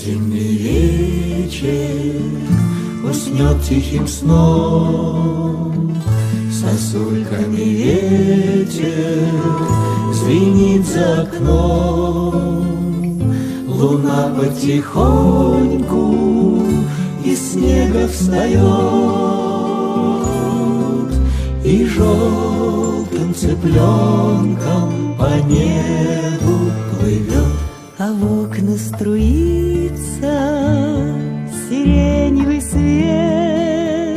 Зимний вечер уснет тихим сном, сосульками ветер звенит за окном. Луна потихоньку из снега встает и желтым цыпленком по небу плывет. А в окна струится сиреневый свет,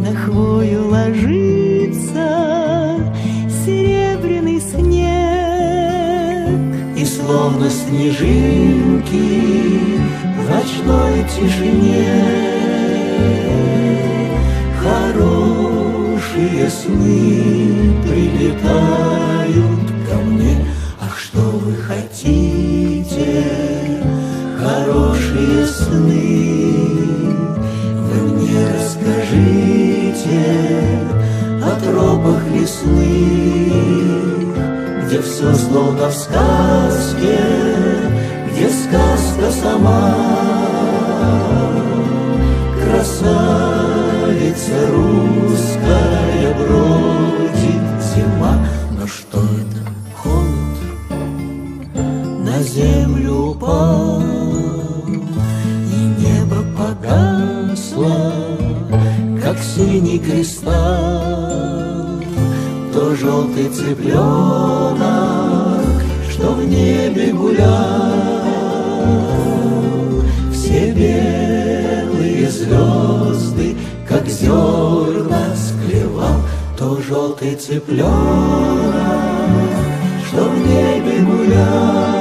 на хвою ложится серебряный снег. И словно снежинки в ночной тишине хорошие сны прилетают ко мне. Ах, что вы хотите, хорошие сны, вы мне расскажите о тропах лесных, где все словно в сказке, где сказка сама. Красавица русская бродит зима. Но что это? Холод на землю упал, и небо погасло, как синий кристалл. То желтый цыпленок, что в небе гулял, все белые звезды, как зерна, склевал. То желтый цыпленок, что в небе гулял,